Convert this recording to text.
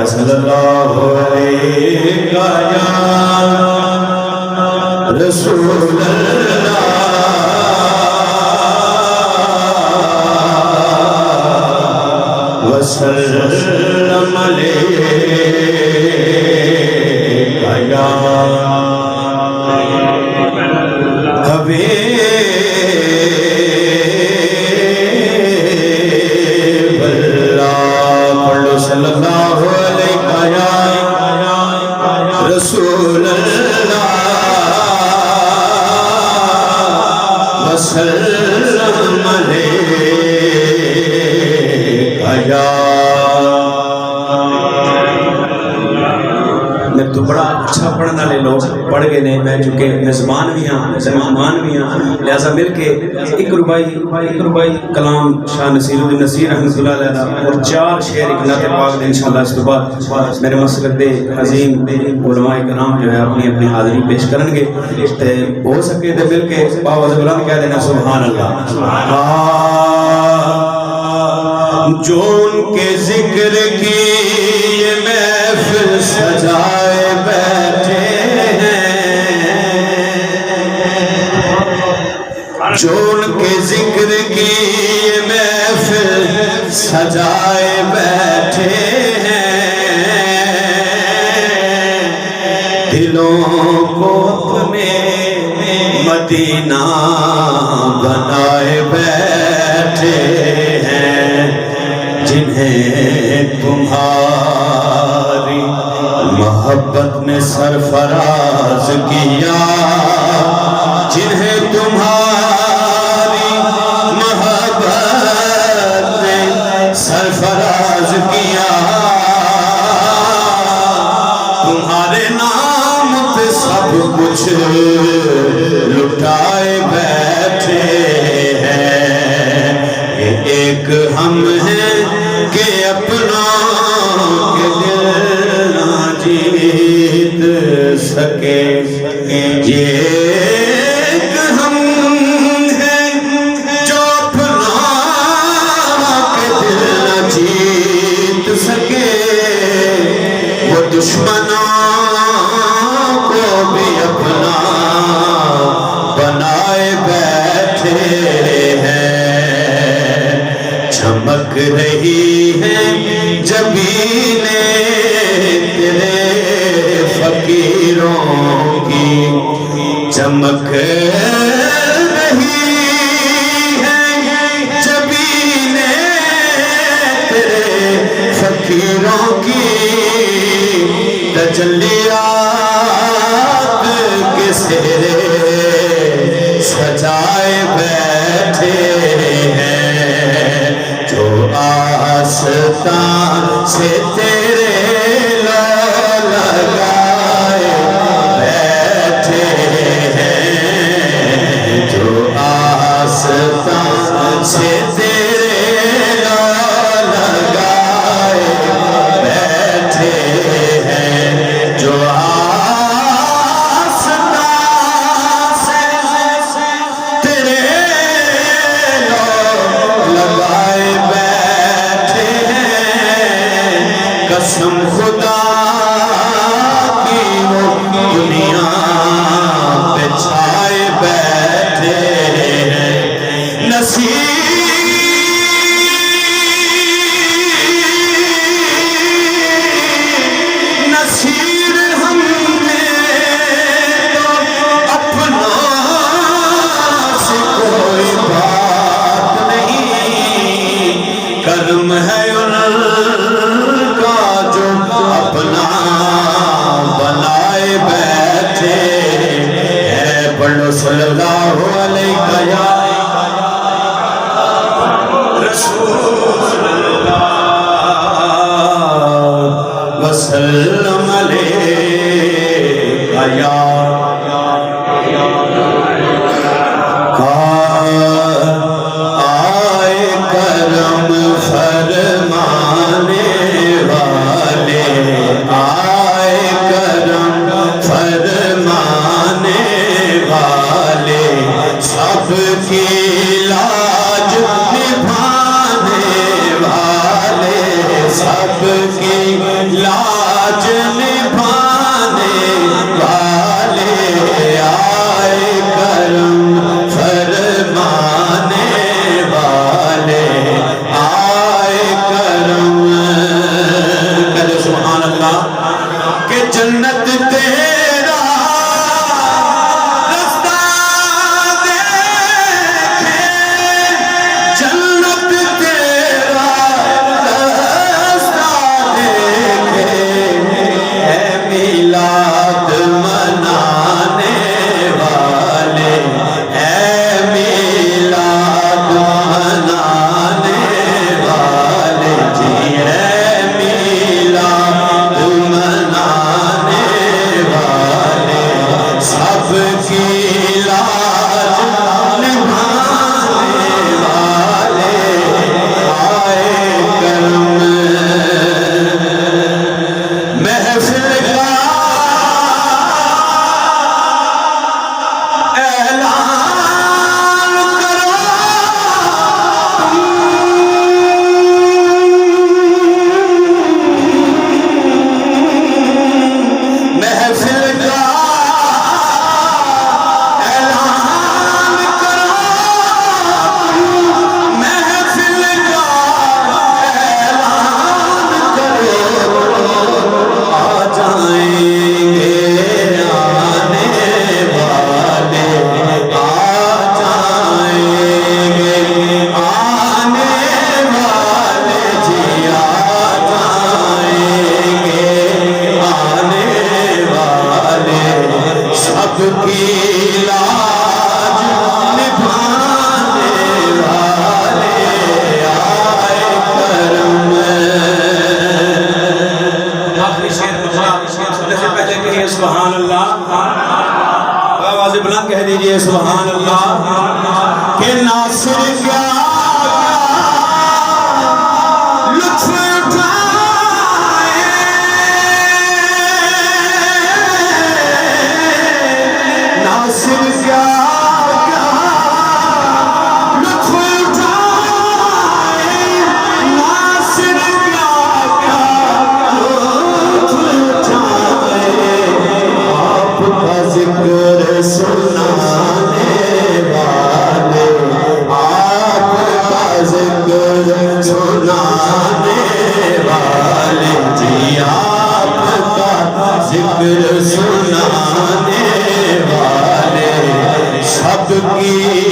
صلی اللہ علیہ یا رسول اللہ وسلم علیہ یا حبیب اللہ پڑھو صلی اللہ علیہ یا رسول اللہ وسلم علیہ یا میں تو بڑا اچھا پڑھنے والے لوگ پڑھ گئے نہیں میں چونکہ مہمان بھی ہاں مہمان بھی ہاں لہذا مل کے ایک ربائی کلام شاہ نصیر الدین نصیر رحمۃ اللہ علیہ اور 4 شعر ایک نعت پاک دے انشاءاللہ اس کے بعد میرے مسلک دے عظیم علماء کرام جو ہے اپنی اپنی حاضری پیش کرن گے تے ہو سکے تے مل کے باواز بلند کہہ دینا سبحان اللہ جو ان کے ذکر کی یہ محفل سجائے بیٹھے ہیں جو ان کے ذکر کی یہ محفل سجائے بیٹھے ہیں دلوں کو اپنے مدینہ بنائے بیٹھے ہیں جنہیں تمہاری محبت نے سرفراز کیا جنہیں تمہاری محبت نے سرفراز کیا تمہارے نام پہ سب کچھ لٹائے بیٹھے ہیں ایک ہم ہیں کہ اپنا کے دل نہ جیت سکے یہ ایک ہم ہیں جو اپنا کے دل نہ جیت سکے وہ دشمنوں کو بھی اپنا بنائے بیٹھے ہیں چمک رہی ہے جبینیں تیرے فقیروں کی چمک رہی ہے جبینیں تیرے فقیروں کی تجلیات کے سہرے سجائے بیٹھے ہیں جو آستان سے تیرے لو لگائے بیٹھے ہیں جو آستان سے تیرے لو لگائے بیٹھے ہیں جو آستان سے تیرے قسم خدا کی وہ دنیا پہ چھائے بیٹھے ہیں نصیر ہم نے تو اپنا سے کوئی بات نہیں کرم ہے اپنا بنائے بیٹھے ہیں پڑھو صلی اللہ علیہ یا رسول اللہ وسلم علیہ یا آئے کرم فرمانے والے آئے کرم فرمانے والے سب کی لاج نبھانے والے سب کی لاج نبھانے والے آئے کرم فرمانے والے آئے کرم کہہ سبحان اللہ کہ جنت تیرا رستہ دیکھے جنت تیرا رستہ دیکھے اے میلاد منانے والے اے میلاد منانے والے جی اے میلاد منانے والے سب کی لاج نبھانے والے آئے کرم محفل کا اعلان کرو محفل کا اعلان کرو محفل کا اعلان کرو آ جائیں گے آنے والے آ جائیں گے آنے والے جی آ جائیں گے آنے والے سب کی لاج نبھانے والے آئے کرم آخری شعر سننے سے پہلے کہیے سبحان اللہ آواز بلند کہہ دیجئے سبحان اللہ کہ ناصر کیا لطف اٹھائے ناصر کیا لطف اٹھائے ناصر کیا لطف اٹھائے آپ کا ذکر سنانے والے آپ کا ذکر سنانے والے جی آپ کا ذکر سنانے والے سب کی